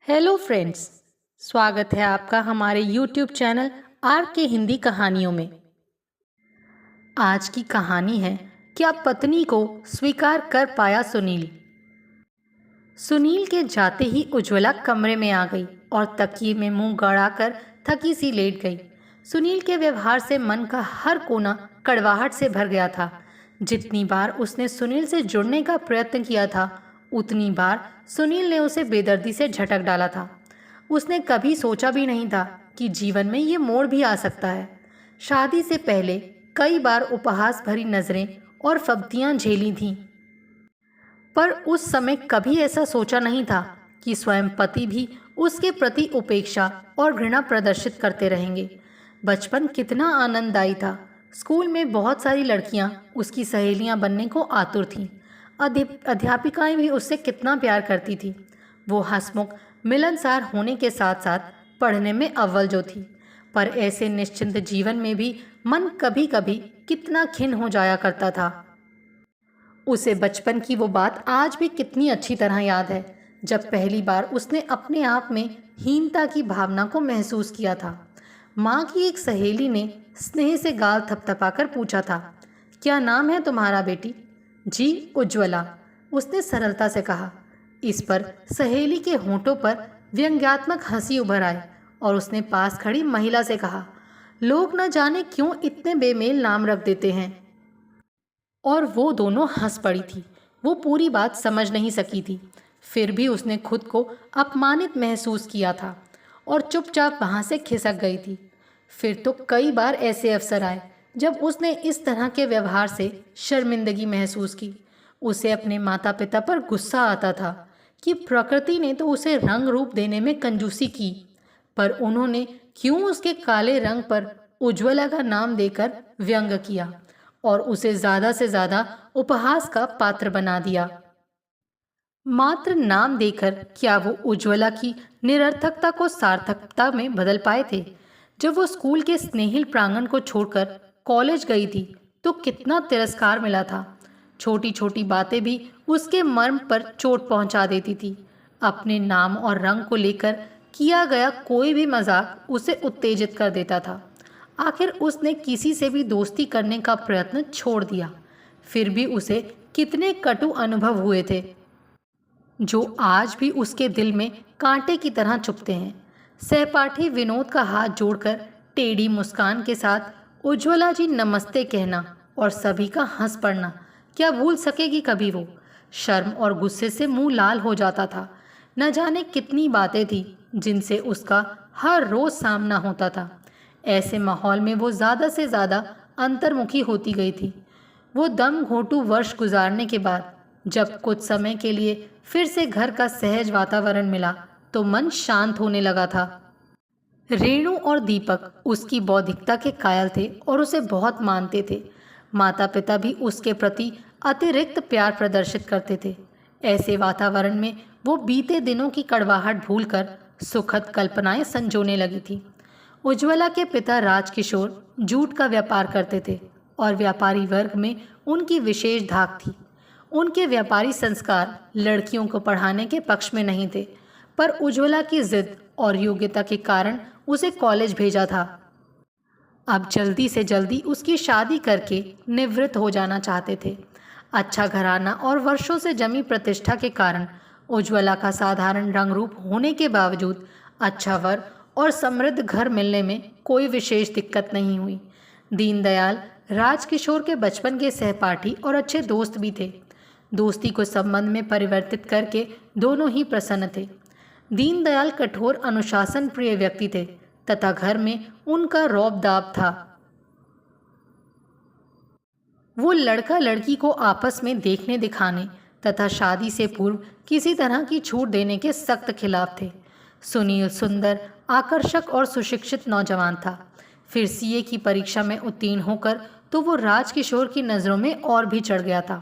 Hello friends. स्वागत है आपका हमारे यूट्यूब चैनल आर के हिंदी कहानियों में। आज की कहानी है क्या पत्नी को स्वीकार कर पाया सुनील। सुनील के जाते ही उज्ज्वला कमरे में आ गई और तकिए में मुंह गड़ाकर थकी सी लेट गई। सुनील के व्यवहार से मन का हर कोना कड़वाहट से भर गया था। जितनी बार उसने सुनील से जुड़ने का प्रयत्न किया था उतनी बार सुनील ने उसे बेदर्दी से झटक डाला था। उसने कभी सोचा भी नहीं था कि जीवन में ये मोड़ भी आ सकता है। शादी से पहले कई बार उपहास भरी नज़रें और फब्तियां झेली थीं, पर उस समय कभी ऐसा सोचा नहीं था कि स्वयं पति भी उसके प्रति उपेक्षा और घृणा प्रदर्शित करते रहेंगे। बचपन कितना आनंददायी था। स्कूल में बहुत सारी लड़कियां उसकी सहेलियां बनने को आतुर थीं। अध्यापिकाएं भी उससे कितना प्यार करती थी। वो हंसमुख मिलनसार होने के साथ साथ पढ़ने में अव्वल जो थी। पर ऐसे निश्चिंत जीवन में भी मन कभी कभी कितना खिन्न हो जाया करता था। उसे बचपन की वो बात आज भी कितनी अच्छी तरह याद है जब पहली बार उसने अपने आप में हीनता की भावना को महसूस किया था। माँ की एक सहेली ने स्नेह से गाल थपथपाकर पूछा था, क्या नाम है तुम्हारा बेटी? जी, उज्ज्वला, उसने सरलता से कहा। इस पर सहेली के होंठों पर व्यंग्यात्मक हंसी उभर आई और उसने पास खड़ी महिला से कहा, लोग न जाने क्यों इतने बेमेल नाम रख देते हैं। और वो दोनों हंस पड़ी थी। वो पूरी बात समझ नहीं सकी थी, फिर भी उसने खुद को अपमानित महसूस किया था और चुपचाप वहाँ से खिसक गई थी। फिर तो कई बार ऐसे अवसर आए जब उसने इस तरह के व्यवहार से शर्मिंदगी महसूस की। उसे अपने माता पिता पर गुस्सा आता था कि प्रकृति ने तो उसे रंग रूप देने में कंजूसी की, पर उन्होंने क्यों उसके काले रंग पर उज्ज्वला का नाम देकर व्यंग किया और उसे ज़्यादा से ज़्यादा उपहास का पात्र बना दिया। मात्र नाम देकर क्या वो उज्ज्वला की निरर्थकता को सार्थकता में बदल पाए थे? जब वो स्कूल के स्नेहिल प्रांगण को छोड़कर कॉलेज गई थी तो कितना तिरस्कार मिला था। छोटी छोटी बातें भी उसके मर्म पर चोट पहुंचा देती थी। अपने नाम और रंग को लेकर किया गया कोई भी मजाक उसे उत्तेजित कर देता था। आखिर उसने किसी से भी दोस्ती करने का प्रयत्न छोड़ दिया। फिर भी उसे कितने कटु अनुभव हुए थे जो आज भी उसके दिल में कांटे की तरह चुभते हैं। सहपाठी विनोद का हाथ जोड़कर टेढ़ी मुस्कान के साथ उज्ज्वला जी नमस्ते कहना और सभी का हंस पड़ना क्या भूल सकेगी कभी वो? शर्म और गुस्से से मुंह लाल हो जाता था। न जाने कितनी बातें थी जिनसे उसका हर रोज सामना होता था। ऐसे माहौल में वो ज़्यादा से ज़्यादा अंतर्मुखी होती गई थी। वो दम घोंटू वर्ष गुजारने के बाद जब कुछ समय के लिए फिर से घर का सहज वातावरण मिला तो मन शांत होने लगा था। रेणु और दीपक उसकी बौद्धिकता के कायल थे और उसे बहुत मानते थे। माता पिता भी उसके प्रति अतिरिक्त प्यार प्रदर्शित करते थे। ऐसे वातावरण में वो बीते दिनों की कड़वाहट भूलकर सुखद कल्पनाएं संजोने लगी थी। उज्ज्वला के पिता राजकिशोर जूट का व्यापार करते थे और व्यापारी वर्ग में उनकी विशेष धाक थी। उनके व्यापारी संस्कार लड़कियों को पढ़ाने के पक्ष में नहीं थे, पर उज्ज्वला की जिद और योग्यता के कारण उसे कॉलेज भेजा था। अब जल्दी से जल्दी उसकी शादी करके निवृत्त हो जाना चाहते थे। अच्छा घराना और वर्षों से जमी प्रतिष्ठा के कारण उज्ज्वला का साधारण रंग रूप होने के बावजूद अच्छा वर और समृद्ध घर मिलने में कोई विशेष दिक्कत नहीं हुई। दीनदयाल राजकिशोर के बचपन के सहपाठी और अच्छे दोस्त भी थे। दोस्ती को संबंध में परिवर्तित करके दोनों ही प्रसन्न थे। दीनदयाल कठोर अनुशासन प्रिय व्यक्ति थे तथा घर में उनका रौब दाब था। वो लड़का लड़की को आपस में देखने दिखाने तथा शादी से पूर्व किसी तरह की छूट देने के सख्त खिलाफ थे। सुनील सुंदर, आकर्षक और सुशिक्षित नौजवान था। फिर सीए की परीक्षा में उत्तीर्ण होकर तो वो राजकिशोर की नज़रों में और भी चढ़ गया था।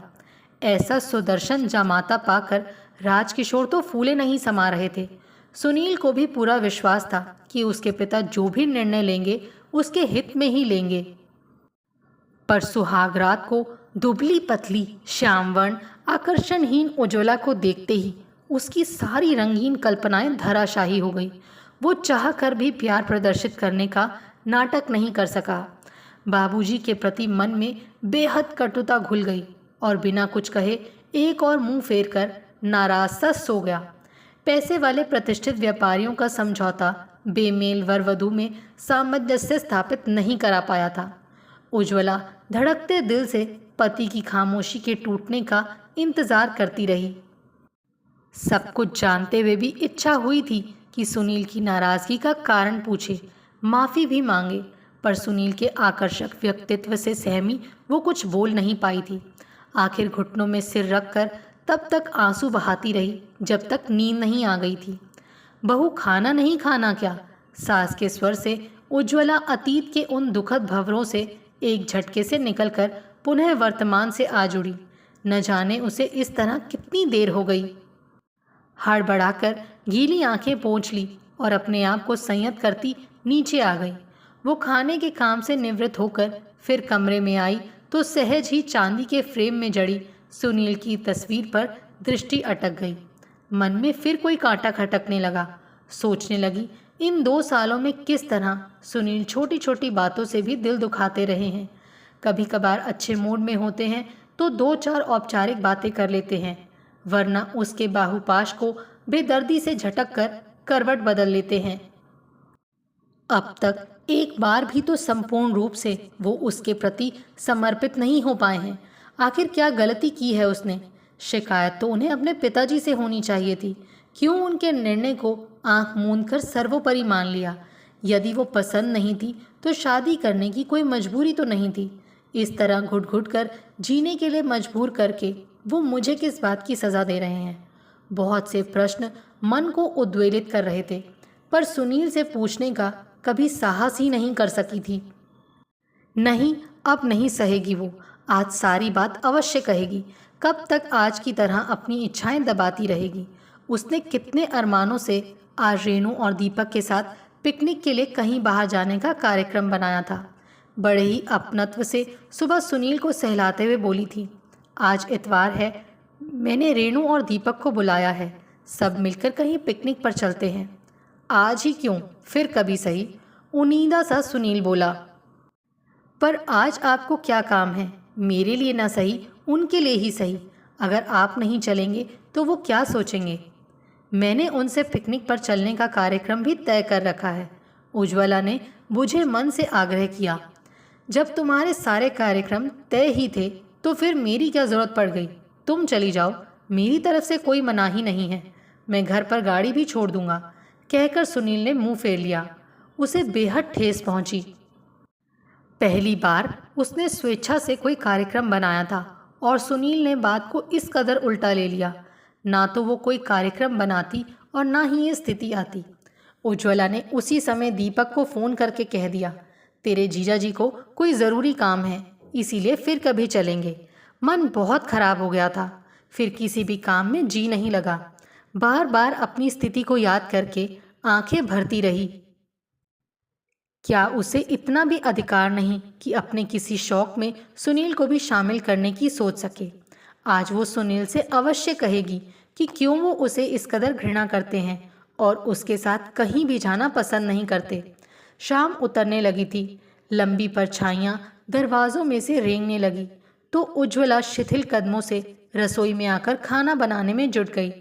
ऐसा सुदर्शन जामाता पाकर राजकिशोर तो फूले नहीं समा रहे थे। सुनील को भी पूरा विश्वास था कि उसके पिता जो भी निर्णय लेंगे उसके हित में ही लेंगे। पर सुहागरात को दुबली पतली श्यामवर्ण आकर्षणहीन उज्ज्वला को देखते ही उसकी सारी रंगीन कल्पनाएं धराशायी हो गई। वो चाह कर भी प्यार प्रदर्शित करने का नाटक नहीं कर सका। बाबूजी के प्रति मन में बेहद कटुता घुल गई और बिना कुछ कहे एक और मुंह फेर कर नाराज सा सो गया। पैसे वाले प्रतिष्ठित व्यापारियों का समझौता बेमेल वर वधू में सामंजस्य स्थापित नहीं करा पाया था। उज्ज्वला धड़कते दिल से पति की खामोशी के टूटने का इंतजार करती रही। सब कुछ जानते हुए भी इच्छा हुई थी कि सुनील की नाराजगी का कारण पूछे, माफ़ी भी मांगे, पर सुनील के आकर्षक व्यक्तित्व से सहमी वो कुछ बोल नहीं पाई थी। आखिर घुटनों में सिर रखकर तब तक आंसू बहाती रही जब तक नींद नहीं आ गई थी। बहू खाना नहीं खाना क्या? सास के स्वर से उज्ज्वला अतीत के उन दुखद भंवरों से एक झटके से निकलकर पुनः वर्तमान से आ जुड़ी। न जाने उसे इस तरह कितनी देर हो गई। हड़बड़ाकर गीली आंखें पोंछ ली और अपने आप को संयत करती नीचे आ गई। वो खाने के काम से निवृत्त होकर फिर कमरे में आई तो सहज ही चांदी के फ्रेम में जड़ी सुनील की तस्वीर पर दृष्टि अटक गई। मन में फिर कोई कांटा खटकने लगा। सोचने लगी, इन 2 सालों में किस तरह सुनील छोटी छोटी बातों से भी दिल दुखाते रहे हैं। कभी कभार अच्छे मूड में होते हैं तो 2-4 औपचारिक बातें कर लेते हैं, वरना उसके बाहुपाश को बेदर्दी से झटक कर करवट बदल लेते हैं। अब तक एक बार भी तो संपूर्ण रूप से वो उसके प्रति समर्पित नहीं हो पाए हैं। आखिर क्या गलती की है उसने? शिकायत तो उन्हें अपने पिताजी से होनी चाहिए थी। क्यों उनके निर्णय को आंख मूंद कर सर्वोपरि मान लिया? यदि वो पसंद नहीं थी तो शादी करने की कोई मजबूरी तो नहीं थी। इस तरह घुट घुट कर जीने के लिए मजबूर करके वो मुझे किस बात की सज़ा दे रहे हैं? बहुत से प्रश्न मन को उद्वेलित कर रहे थे, पर सुनील से पूछने का कभी साहस ही नहीं कर सकी थी। नहीं, अब नहीं सहेगी वो। आज सारी बात अवश्य कहेगी। कब तक आज की तरह अपनी इच्छाएं दबाती रहेगी? उसने कितने अरमानों से आज रेणु और दीपक के साथ पिकनिक के लिए कहीं बाहर जाने का कार्यक्रम बनाया था। बड़े ही अपनत्व से सुबह सुनील को सहलाते हुए बोली थी, आज इतवार है, मैंने रेणु और दीपक को बुलाया है, सब मिलकर कहीं पिकनिक पर चलते हैं। आज ही क्यों, फिर कभी सही, उनीदा सा सुनील बोला। पर आज आपको क्या काम है? मेरे लिए ना सही, उनके लिए ही सही। अगर आप नहीं चलेंगे तो वो क्या सोचेंगे? मैंने उनसे पिकनिक पर चलने का कार्यक्रम भी तय कर रखा है। उज्ज्वला ने बुझे मन से आग्रह किया। जब तुम्हारे सारे कार्यक्रम तय ही थे तो फिर मेरी क्या ज़रूरत पड़ गई? तुम चली जाओ, मेरी तरफ से कोई मनाही नहीं है। मैं घर पर गाड़ी भी छोड़ दूंगा, कहकर सुनील ने मुंह फेर लिया। उसे बेहद ठेस पहुंची। पहली बार उसने स्वेच्छा से कोई कार्यक्रम बनाया था और सुनील ने बात को इस कदर उल्टा ले लिया। ना तो वो कोई कार्यक्रम बनाती और ना ही ये स्थिति आती। उज्ज्वला ने उसी समय दीपक को फ़ोन करके कह दिया, तेरे जीजा जी को कोई ज़रूरी काम है, इसीलिए फिर कभी चलेंगे। मन बहुत खराब हो गया था। फिर किसी भी काम में जी नहीं लगा। बार बार अपनी स्थिति को याद करके आंखें भरती रही। क्या उसे इतना भी अधिकार नहीं कि अपने किसी शौक में सुनील को भी शामिल करने की सोच सके? आज वो सुनील से अवश्य कहेगी कि क्यों वो उसे इस कदर घृणा करते हैं और उसके साथ कहीं भी जाना पसंद नहीं करते। शाम उतरने लगी थी। लंबी परछाइयाँ दरवाज़ों में से रेंगने लगी तो उज्ज्वला शिथिल कदमों से रसोई में आकर खाना बनाने में जुट गई।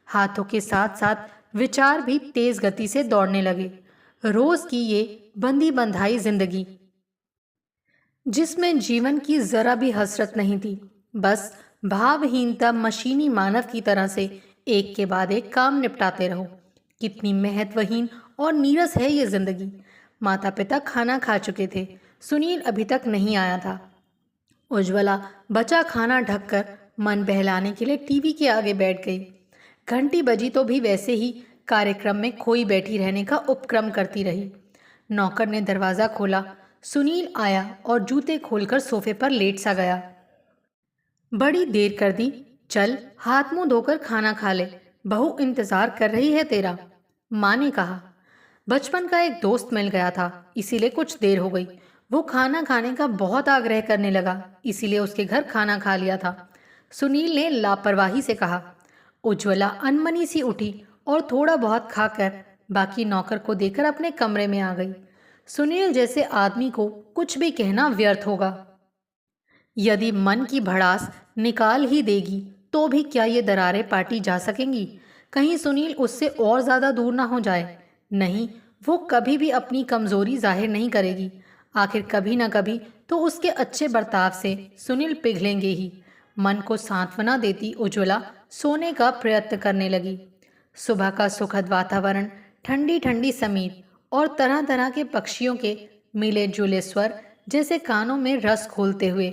हाथों के साथ साथ विचार भी तेज गति से दौड़ने लगे। रोज की ये बंदी बंधाई जिंदगी, जिसमें जीवन की जरा भी हसरत नहीं थी, बस भावहीनता मशीनी मानव की तरह से एक के बाद एक काम निपटाते रहो। कितनी महत्वहीन और नीरस है ये जिंदगी। माता पिता खाना खा चुके थे, सुनील अभी तक नहीं आया था। उज्ज्वला बचा खाना ढककर मन बहलाने के लिए टीवी के आगे बैठ गई। घंटी बजी तो भी वैसे ही कार्यक्रम में खोई बैठी रहने का उपक्रम करती रही। नौकर ने दरवाज़ा खोला। सुनील आया और जूते खोलकर सोफे पर लेट सा गया। बड़ी देर कर दी, चल हाथ मुंह धोकर खाना खा ले, बहू इंतज़ार कर रही है तेरा, माँ ने कहा। बचपन का एक दोस्त मिल गया था, इसीलिए कुछ देर हो गई। वो खाना खाने का बहुत आग्रह करने लगा, इसीलिए उसके घर खाना खा लिया था, सुनील ने लापरवाही से कहा। उज्ज्वला अनमनी सी उठी और थोड़ा बहुत खाकर बाकी नौकर को देकर अपने कमरे में आ गई। सुनील जैसे आदमी को कुछ भी कहना व्यर्थ होगा। यदि मन की भड़ास निकाल ही देगी तो भी क्या ये दरारें पाटी जा सकेंगी? कहीं सुनील उससे और ज़्यादा दूर ना हो जाए। नहीं, वो कभी भी अपनी कमज़ोरी जाहिर नहीं करेगी। आखिर कभी ना कभी तो उसके अच्छे बर्ताव से सुनील पिघलेंगे ही। मन को सांत्वना देती उज्ज्वला सोने का प्रयत्न करने लगी। सुबह का सुखद वातावरण, ठंडी ठंडी समीर और तरह तरह के पक्षियों के मिले जुले स्वर जैसे कानों में रस घोलते हुए।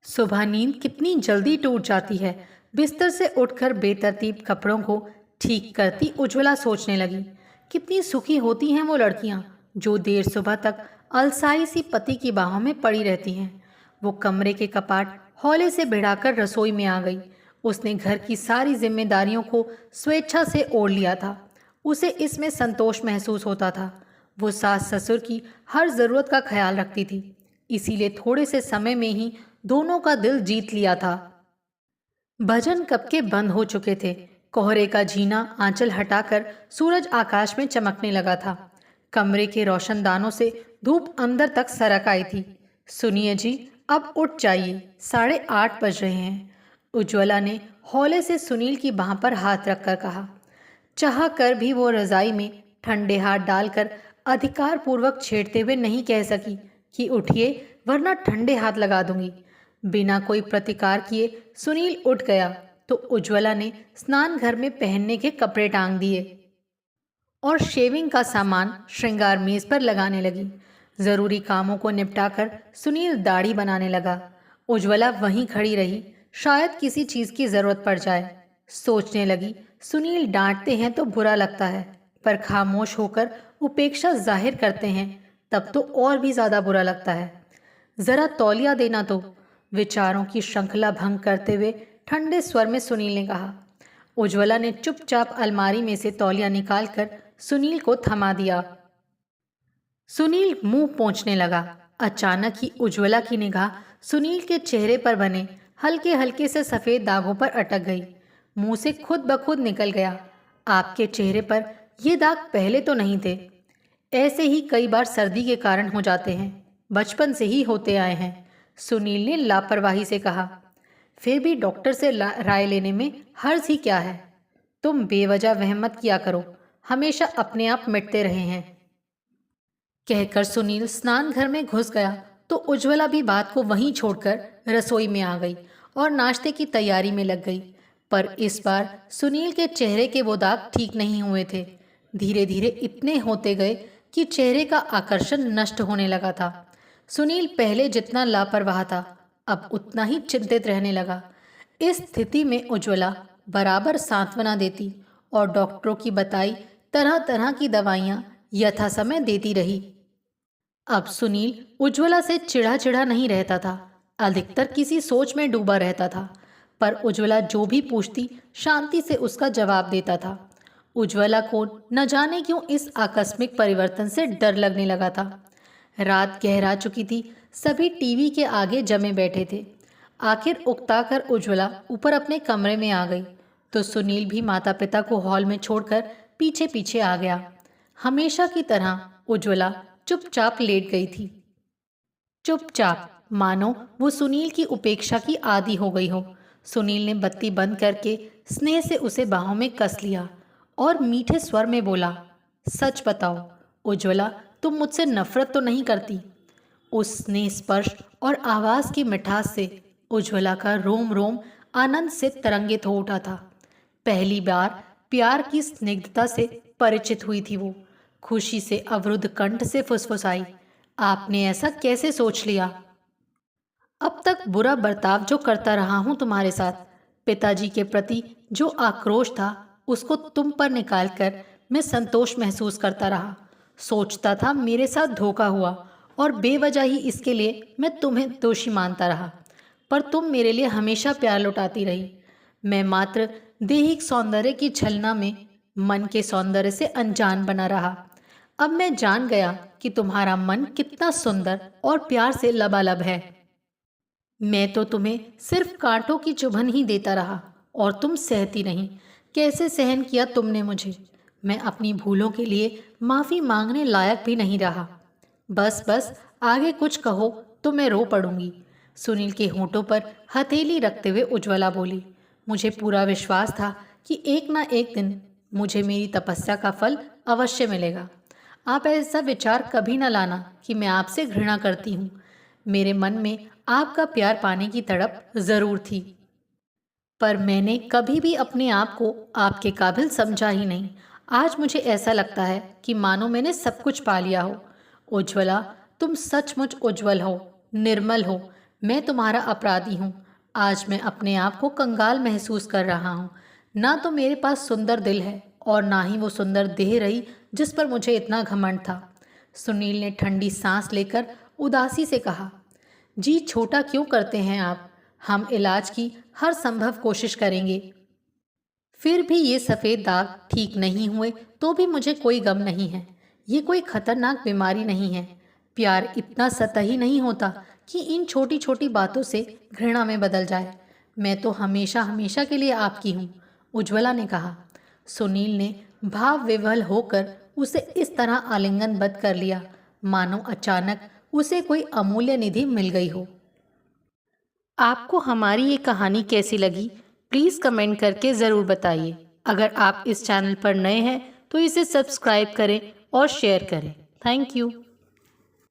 सुबह नींद कितनी जल्दी टूट जाती है। बिस्तर से उठकर बेतरतीब कपड़ों को ठीक करती उज्ज्वला सोचने लगी, कितनी सुखी होती हैं वो लड़कियां जो देर सुबह तक अलसाई सी पति की बाहों में पड़ी रहती हैं। वो कमरे के कपाट हौले से भिड़ाकर रसोई में आ गई। उसने घर की सारी जिम्मेदारियों को स्वेच्छा से ओढ़ लिया था। उसे इसमें संतोष महसूस होता था। वो सास ससुर की हर ज़रूरत का ख्याल रखती थी, इसीलिए थोड़े से समय में ही दोनों का दिल जीत लिया था। भजन कब के बंद हो चुके थे। कोहरे का झीना आंचल हटाकर सूरज आकाश में चमकने लगा था। कमरे के रोशनदानों से धूप अंदर तक सरक आई थी। सुनिए जी, अब उठ जाइए, 8:30 बज रहे हैं। उज्ज्वला ने हौले से सुनील की बाह पर हाथ रखकर कहा। चाह कर भी वो रजाई में ठंडे हाथ डालकर अधिकार पूर्वक छेड़ते हुए नहीं कह सकी कि उठिए वरना ठंडे हाथ लगा दूंगी। बिना कोई प्रतिकार किए सुनील उठ गया तो उज्ज्वला ने स्नान घर में पहनने के कपड़े टांग दिए और शेविंग का सामान श्रृंगार मेज पर लगाने लगी। जरूरी कामों को निपटाकर सुनील दाढ़ी बनाने लगा। उज्ज्वला वहीं खड़ी रही, शायद किसी चीज की जरूरत पड़ जाए। सोचने लगी, सुनील डांटते हैं तो बुरा लगता है, पर खामोश होकर उपेक्षा जाहिर करते हैं तब तो और भी ज्यादा बुरा लगता है। जरा तौलिया देना तो, विचारों की श्रृंखला भंग करते हुए ठंडे स्वर में सुनील ने कहा। उज्ज्वला ने चुपचाप अलमारी में से तौलिया निकालकर सुनील को थमा दिया। सुनील मुंह पोंछने लगा। अचानक ही उज्ज्वला की निगाह सुनील के चेहरे पर बने हल्के हल्के से सफ़ेद दागों पर अटक गई। मुंह से खुद ब खुद निकल गया, आपके चेहरे पर ये दाग पहले तो नहीं थे। ऐसे ही कई बार सर्दी के कारण हो जाते हैं, बचपन से ही होते आए हैं, सुनील ने लापरवाही से कहा। फिर भी डॉक्टर से राय लेने में हर्ज ही क्या है? तुम बेवजह वहम मत किया करो, हमेशा अपने आप मिटते रहे हैं। कहकर सुनील स्नान घर में घुस गया तो उज्ज्वला भी बात को वहीं छोड़कर रसोई में आ गई और नाश्ते की तैयारी में लग गई। पर इस बार सुनील के चेहरे के वो दाग ठीक नहीं हुए थे। धीरे धीरे इतने होते गए कि चेहरे का आकर्षण नष्ट होने लगा था। सुनील पहले जितना लापरवाह था अब उतना ही चिंतित रहने लगा। इस स्थिति में उज्ज्वला बराबर सांत्वना देती और डॉक्टरों की बताई तरह तरह की दवाइयाँ यथा समय देती रही। अब सुनील उज्ज्वला से चिढ़ा चिढ़ा नहीं रहता था, अधिकतर किसी सोच में डूबा रहता था। पर उज्ज्वला जो भी पूछती शांति से उसका जवाब देता था। उज्ज्वला को न जाने क्यों इस आकस्मिक परिवर्तन से डर लगने लगा था। रात गहरा चुकी थी, सभी टीवी के आगे जमे बैठे थे। आखिर उकता कर उज्ज्वला ऊपर अपने कमरे में आ गई तो सुनील भी माता पिता को हॉल में छोड़कर पीछे पीछे आ गया। हमेशा की तरह उज्ज्वला चुपचाप लेट गई थी, चुपचाप, मानो वो सुनील की उपेक्षा की आदी हो गई हो। सुनील ने बत्ती बंद करके स्नेह से उसे बाहों में कस लिया और मीठे स्वर में बोला, सच बताओ उज्ज्वला, तुम मुझसे नफरत तो नहीं करती? उस स्नेह स्पर्श और आवाज़ की मिठास से उज्ज्वला का रोम रोम आनंद से तरंगित हो उठा था। पहली बार प्यार की स्निग्धता से परिचित हुई थी वो। खुशी से अवरुद्ध कंठ से फुसफुसाई, आपने ऐसा कैसे सोच लिया? अब तक बुरा बर्ताव जो करता रहा हूं तुम्हारे साथ, पिताजी के प्रति जो आक्रोश था उसको तुम पर निकालकर मैं संतोष महसूस करता रहा। सोचता था मेरे साथ धोखा हुआ और बेवजह ही इसके लिए मैं तुम्हें दोषी मानता रहा, पर तुम मेरे लिए हमेशा प्यार लुटाती रही। मैं मात्र दैहिक सौंदर्य की छलना में मन के सौंदर्य से अनजान बना रहा। अब मैं जान गया कि तुम्हारा मन कितना सुंदर और प्यार से लबालब है। मैं तो तुम्हें सिर्फ कांटों की चुभन ही देता रहा और तुम सहती नहीं। कैसे सहन किया तुमने मुझे? मैं अपनी भूलों के लिए माफ़ी मांगने लायक भी नहीं रहा। बस बस, आगे कुछ कहो तो मैं रो पड़ूंगी। सुनील के होंठों पर हथेली रखते हुए उज्ज्वला बोली, मुझे पूरा विश्वास था कि एक ना एक दिन मुझे मेरी तपस्या का फल अवश्य मिलेगा। आप ऐसा विचार कभी न लाना कि मैं आपसे घृणा करती हूँ। मेरे मन में आपका प्यार पाने की तड़प जरूर थी, पर मैंने कभी भी अपने आप को आपके काबिल समझा ही नहीं। आज मुझे ऐसा लगता है कि मानो मैंने सब कुछ पा लिया हो। उज्ज्वला, तुम सचमुच उज्जवल हो, निर्मल हो। मैं तुम्हारा अपराधी हूँ। आज मैं अपने आप को कंगाल महसूस कर रहा हूँ। ना तो मेरे पास सुंदर दिल है और ना ही वो सुंदर देह रही जिस पर मुझे इतना घमंड था। सुनील ने ठंडी सांस लेकर उदासी से कहा, जी छोटा क्यों करते हैं आप? हम इलाज की हर संभव कोशिश करेंगे। फिर भी ये सफ़ेद दाग ठीक नहीं हुए तो भी मुझे कोई गम नहीं है। ये कोई खतरनाक बीमारी नहीं है। प्यार इतना सतही नहीं होता कि इन छोटी छोटी बातों से घृणा में बदल जाए। मैं तो हमेशा हमेशा के लिए आपकी हूँ, उज्ज्वला ने कहा। सुनील ने भाव विवल होकर उसे इस तरह आलिंगनबद्ध कर लिया मानो अचानक उसे कोई अमूल्य निधि मिल गई हो। आपको हमारी ये कहानी कैसी लगी? प्लीज़ कमेंट करके ज़रूर बताइए। अगर आप इस चैनल पर नए हैं तो इसे सब्सक्राइब करें और शेयर करें। Thank you.